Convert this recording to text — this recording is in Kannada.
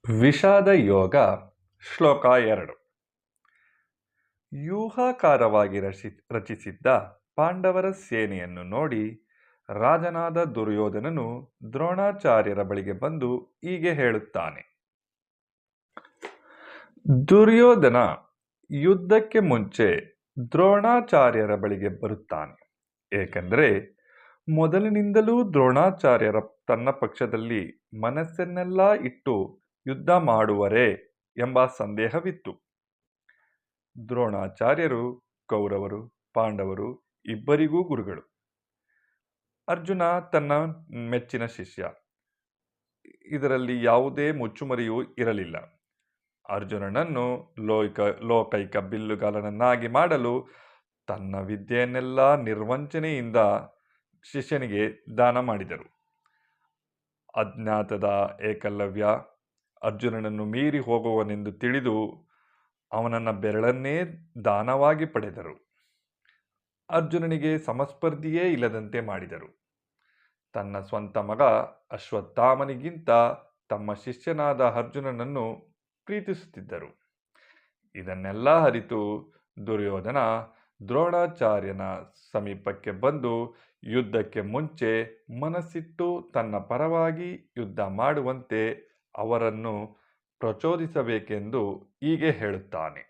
ವಿಷಾದ ಯೋಗ ಶ್ಲೋಕ 2. ವ್ಯೂಹಾಕಾರವಾಗಿ ರಚಿಸಿದ್ದ ಪಾಂಡವರ ಸೇನೆಯನ್ನು ನೋಡಿ ರಾಜನಾದ ದುರ್ಯೋಧನನು ದ್ರೋಣಾಚಾರ್ಯರ ಬಳಿಗೆ ಬಂದು ಹೀಗೆ ಹೇಳುತ್ತಾನೆ. ದುರ್ಯೋಧನ ಯುದ್ಧಕ್ಕೆ ಮುಂಚೆ ದ್ರೋಣಾಚಾರ್ಯರ ಬಳಿಗೆ ಬರುತ್ತಾನೆ. ಏಕೆಂದರೆ ಮೊದಲಿನಿಂದಲೂ ದ್ರೋಣಾಚಾರ್ಯರ ತನ್ನ ಪಕ್ಷದಲ್ಲಿ ಮನಸ್ಸನ್ನೆಲ್ಲ ಇಟ್ಟು ಯುದ್ಧ ಮಾಡುವರೇ ಎಂಬ ಸಂದೇಹವಿತ್ತು. ದ್ರೋಣಾಚಾರ್ಯರು ಕೌರವರು ಪಾಂಡವರು ಇಬ್ಬರಿಗೂ ಗುರುಗಳು. ಅರ್ಜುನ ತನ್ನ ಮೆಚ್ಚಿನ ಶಿಷ್ಯ. ಇದರಲ್ಲಿ ಯಾವುದೇ ಮುಚ್ಚುಮರೆಯೂ ಇರಲಿಲ್ಲ. ಅರ್ಜುನನನ್ನು ಲೋಕೈಕ ಬಿಲ್ಲುಗಾರನನ್ನಾಗಿ ಮಾಡಲು ತನ್ನ ವಿದ್ಯೆಯನ್ನೆಲ್ಲ ನಿರ್ವಂಚನೆಯಿಂದ ಶಿಷ್ಯನಿಗೆ ದಾನ ಮಾಡಿದರು. ಅಜ್ಞಾತದ ಏಕಲವ್ಯ ಅರ್ಜುನನನ್ನು ಮೀರಿ ಹೋಗುವನೆಂದು ತಿಳಿದು ಅವನನ್ನ ಬೆರಳನ್ನೇ ದಾನವಾಗಿ ಪಡೆದರು. ಅರ್ಜುನನಿಗೆ ಸಮಸ್ಪರ್ಧಿಯೇ ಇಲ್ಲದಂತೆ ಮಾಡಿದರು. ತನ್ನ ಸ್ವಂತ ಮಗ ಅಶ್ವತ್ಥಾಮನಿಗಿಂತ ತಮ್ಮ ಶಿಷ್ಯನಾದ ಅರ್ಜುನನನ್ನು ಪ್ರೀತಿಸುತ್ತಿದ್ದರು. ಇದನ್ನೆಲ್ಲ ಅರಿತು ದುರ್ಯೋಧನ ದ್ರೋಣಾಚಾರ್ಯನ ಸಮೀಪಕ್ಕೆ ಬಂದು ಯುದ್ಧಕ್ಕೆ ಮುಂಚೆ ಮನಸ್ಸಿಟ್ಟು ತನ್ನ ಪರವಾಗಿ ಯುದ್ಧ ಮಾಡುವಂತೆ ಅವರನ್ನು ಪ್ರಚೋದಿಸಬೇಕೆಂದು ಹೀಗೆ ಹೇಳುತ್ತಾನೆ.